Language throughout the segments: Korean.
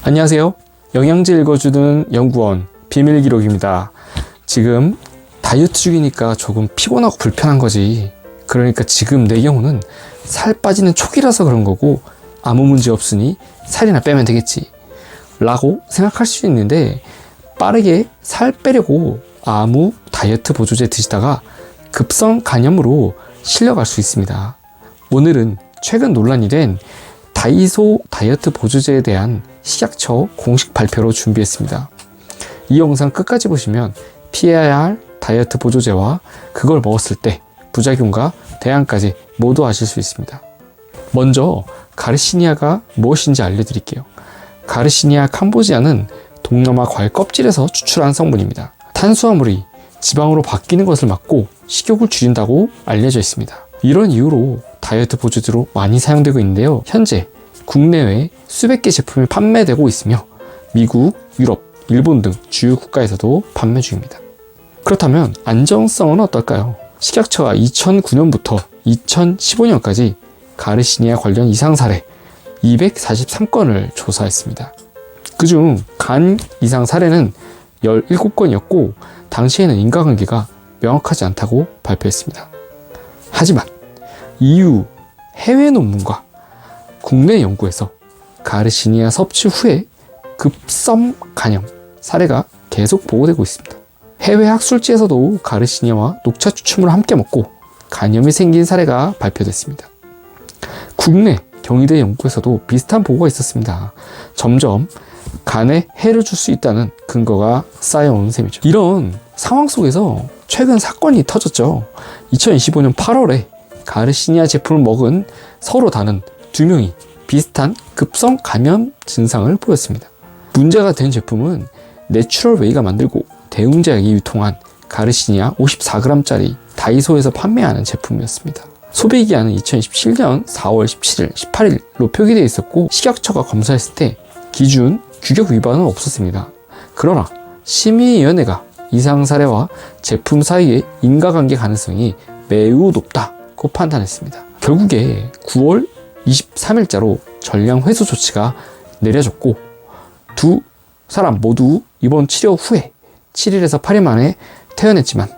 안녕하세요. 영양제 읽어주는 연구원 비밀기록입니다. 지금 다이어트 중이니까 조금 피곤하고 불편한 거지. 그러니까 지금 내 경우는 살 빠지는 초기라서 그런 거고 아무 문제 없으니 살이나 빼면 되겠지 라고 생각할 수 있는데, 빠르게 살 빼려고 아무 다이어트 보조제 드시다가 급성 간염으로 실려갈 수 있습니다. 오늘은 최근 논란이 된 다이소 다이어트 보조제에 대한 식약처 공식 발표로 준비했습니다. 이 영상 끝까지 보시면 피해야 할 다이어트 보조제와 그걸 먹었을 때 부작용과 대안까지 모두 아실 수 있습니다. 먼저 가르시니아가 무엇인지 알려드릴게요. 가르시니아 캄보지아는 동남아 과일 껍질에서 추출한 성분입니다. 탄수화물이 지방으로 바뀌는 것을 막고 식욕을 줄인다고 알려져 있습니다. 이런 이유로 다이어트 보조제로 많이 사용되고 있는데요. 현재 국내외 수백 개 제품이 판매되고 있으며 미국, 유럽, 일본 등 주요 국가에서도 판매 중입니다. 그렇다면 안정성은 어떨까요? 식약처가 2009년부터 2015년까지 가르시니아 관련 이상 사례 243건을 조사했습니다. 그중 간 이상 사례는 17건이었고 당시에는 인과관계가 명확하지 않다고 발표했습니다. 하지만 EU 해외 논문과 국내 연구에서 가르시니아 섭취 후에 급성 간염 사례가 계속 보고되고 있습니다. 해외 학술지에서도 가르시니아와 녹차 추출물을 함께 먹고 간염이 생긴 사례가 발표됐습니다. 국내 경희대 연구에서도 비슷한 보고가 있었습니다. 점점 간에 해를 줄 수 있다는 근거가 쌓여오는 셈이죠. 이런 상황 속에서 최근 사건이 터졌죠. 2025년 8월에 가르시니아 제품을 먹은 서로 다른 두 명이 비슷한 급성 감염 증상을 보였습니다. 문제가 된 제품은 내추럴웨이가 만들고 대웅제약이 유통한 가르시니아 54g짜리 다이소에서 판매하는 제품이었습니다. 소비기한은 2017년 4월 17일, 18일로 표기되어 있었고 식약처가 검사했을 때 기준 규격 위반은 없었습니다. 그러나 심의위원회가 이상 사례와 제품 사이의 인과관계 가능성이 매우 높다고 판단했습니다. 결국에 9월 23일자로 전량 회수 조치가 내려졌고 두 사람 모두 입원 치료 후에 7일에서 8일 만에 퇴원했지만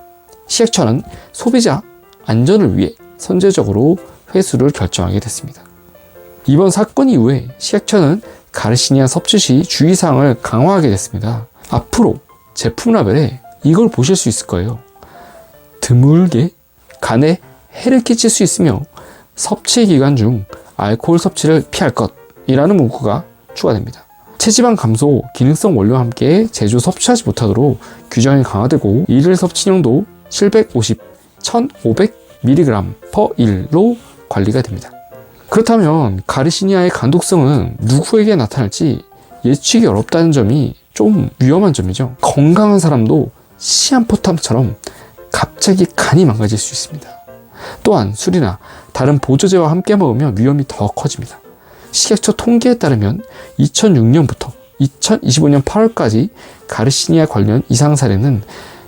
식약처는 소비자 안전을 위해 선제적으로 회수를 결정하게 됐습니다. 이번 사건 이후에 식약처는 가르시니아 섭취 시 주의사항을 강화하게 됐습니다. 앞으로 제품 라벨에 이걸 보실 수 있을 거예요. 드물게 간에 해를 끼칠 수 있으며 섭취 기간 중 알코올 섭취를 피할 것이라는 문구가 추가됩니다. 체지방 감소, 기능성 원료와 함께 제조 섭취하지 못하도록 규정이 강화되고 일일 섭취량도 750, 1500mg/일로 관리가 됩니다. 그렇다면 가르시니아의 간독성은 누구에게 나타날지 예측이 어렵다는 점이 좀 위험한 점이죠. 건강한 사람도 시한포탐처럼 갑자기 간이 망가질 수 있습니다. 또한 술이나 다른 보조제와 함께 먹으면 위험이 더 커집니다. 식약처 통계에 따르면 2006년부터 2025년 8월까지 가르시니아 관련 이상 사례는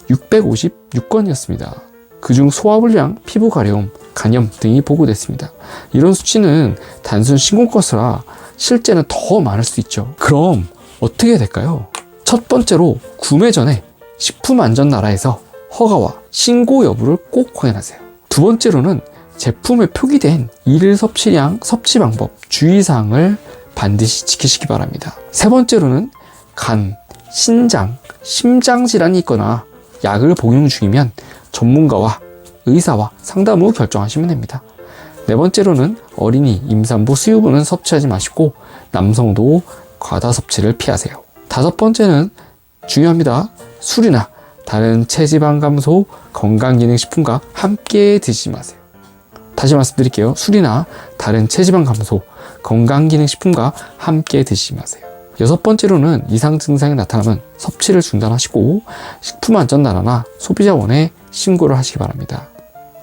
656건이었습니다. 그중 소화불량, 피부 가려움, 간염 등이 보고됐습니다. 이런 수치는 단순 신고 것이라 실제는 더 많을 수 있죠. 그럼 어떻게 해야 될까요? 첫 번째로 구매 전에 식품안전나라에서 허가와 신고 여부를 꼭 확인하세요. 두 번째로는 제품에 표기된 일일 섭취량, 섭취 방법, 주의사항을 반드시 지키시기 바랍니다. 세 번째로는 간, 신장, 심장질환이 있거나 약을 복용 중이면 전문가와 의사와 상담 후 결정하시면 됩니다. 네 번째로는 어린이, 임산부, 수유부는 섭취하지 마시고 남성도 과다 섭취를 피하세요. 다섯 번째는 중요합니다. 술이나 다른 체지방 감소, 건강기능식품과 함께 드시지 마세요. 다시 말씀드릴게요. 술이나 다른 체지방 감소, 건강기능식품과 함께 드시지 마세요. 여섯 번째로는 이상 증상이 나타나면 섭취를 중단하시고 식품안전나라나 소비자원에 신고를 하시기 바랍니다.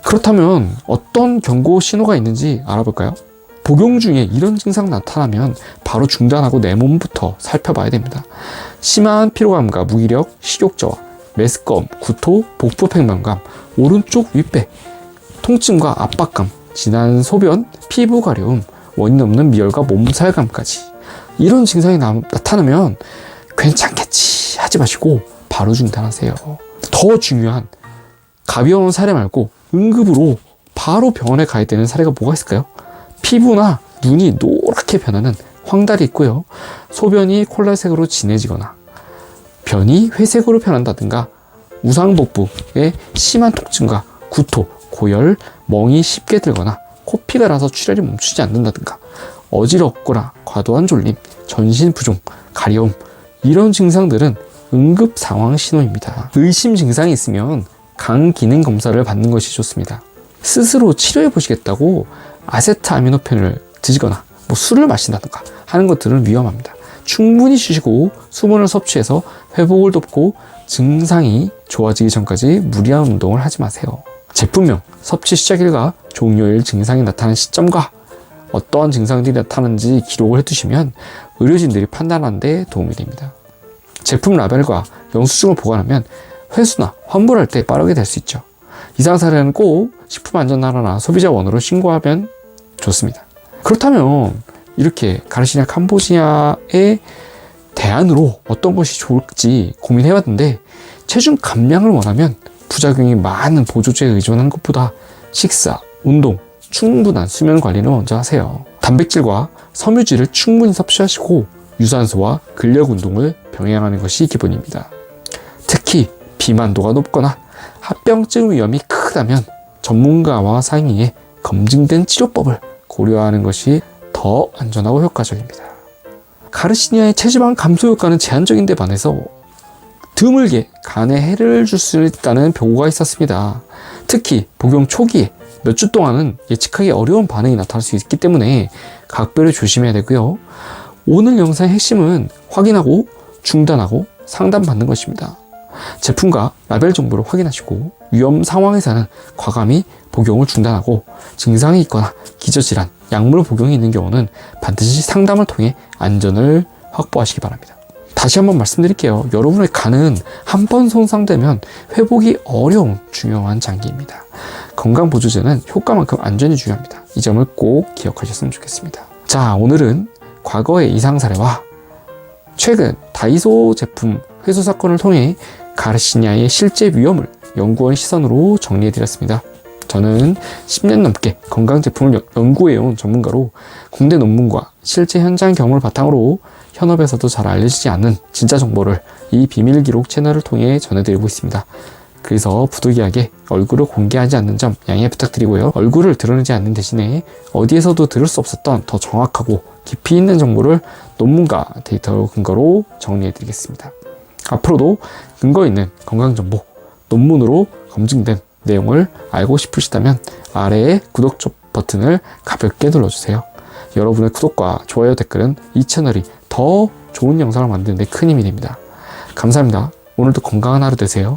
그렇다면 어떤 경고 신호가 있는지 알아볼까요? 복용 중에 이런 증상 나타나면 바로 중단하고 내 몸부터 살펴봐야 됩니다. 심한 피로감과 무기력, 식욕저하, 메스꺼움, 구토, 복부 팽만감, 오른쪽 윗배, 통증과 압박감, 진한 소변, 피부 가려움, 원인 없는 미열과 몸살감까지 이런 증상이 나타나면 괜찮겠지 하지 마시고 바로 중단하세요. 더 중요한 가벼운 사례 말고 응급으로 바로 병원에 가야 되는 사례가 뭐가 있을까요? 피부나 눈이 노랗게 변하는 황달이 있고요. 소변이 콜라색으로 진해지거나 변이 회색으로 변한다든가 우상복부에 심한 통증과 구토, 고열, 멍이 쉽게 들거나 코피가 나서 출혈이 멈추지 않는다든가 어지럽거나 과도한 졸림, 전신 부종, 가려움 이런 증상들은 응급 상황 신호입니다. 의심 증상이 있으면 간 기능 검사를 받는 것이 좋습니다. 스스로 치료해 보시겠다고 아세트아미노펜을 드시거나 술을 마신다든가 하는 것들은 위험합니다. 충분히 쉬시고 수분을 섭취해서 회복을 돕고 증상이 좋아지기 전까지 무리한 운동을 하지 마세요. 제품명, 섭취 시작일과 종료일, 증상이 나타나는 시점과 어떠한 증상들이 나타나는지 기록을 해두시면 의료진들이 판단하는 데 도움이 됩니다. 제품 라벨과 영수증을 보관하면 회수나 환불할 때 빠르게 될 수 있죠. 이상 사례는 꼭 식품안전나라나 소비자원으로 신고하면 좋습니다. 그렇다면 이렇게 가르시니아 캄보지아의 대안으로 어떤 것이 좋을지 고민해봤는데 체중 감량을 원하면 부작용이 많은 보조제에 의존하는 것보다 식사, 운동, 충분한 수면 관리를 먼저 하세요. 단백질과 섬유질을 충분히 섭취하시고 유산소와 근력 운동을 병행하는 것이 기본입니다. 특히 비만도가 높거나 합병증 위험이 크다면 전문가와 상의해 검증된 치료법을 고려하는 것이 더 안전하고 효과적입니다. 가르시니아의 체지방 감소 효과는 제한적인 데 반해서 드물게 간에 해를 줄 수 있다는 보고가 있었습니다. 특히 복용 초기에 몇 주 동안은 예측하기 어려운 반응이 나타날 수 있기 때문에 각별히 조심해야 되고요. 오늘 영상의 핵심은 확인하고 중단하고 상담받는 것입니다. 제품과 라벨 정보를 확인하시고 위험 상황에서는 과감히 복용을 중단하고 증상이 있거나 기저질환, 약물 복용이 있는 경우는 반드시 상담을 통해 안전을 확보하시기 바랍니다. 다시 한번 말씀드릴게요. 여러분의 간은 한 번 손상되면 회복이 어려운 중요한 장기입니다. 건강보조제는 효과만큼 안전이 중요합니다. 이 점을 꼭 기억하셨으면 좋겠습니다. 자, 오늘은 과거의 이상 사례와 최근 다이소 제품 회수 사건을 통해 가르시니아의 실제 위험을 연구원 시선으로 정리해드렸습니다. 저는 10년 넘게 건강제품을 연구해온 전문가로 국내 논문과 실제 현장 경험을 바탕으로 현업에서도 잘 알려지지 않는 진짜 정보를 이 비밀기록 채널을 통해 전해드리고 있습니다. 그래서 부득이하게 얼굴을 공개하지 않는 점 양해 부탁드리고요. 얼굴을 드러내지 않는 대신에 어디에서도 들을 수 없었던 더 정확하고 깊이 있는 정보를 논문과 데이터 근거로 정리해드리겠습니다. 앞으로도 근거 있는 건강정보, 논문으로 검증된 내용을 알고 싶으시다면 아래의 구독 버튼을 가볍게 눌러주세요. 여러분의 구독과 좋아요, 댓글은 이 채널이 더 좋은 영상을 만드는 데 큰 힘이 됩니다. 감사합니다. 오늘도 건강한 하루 되세요.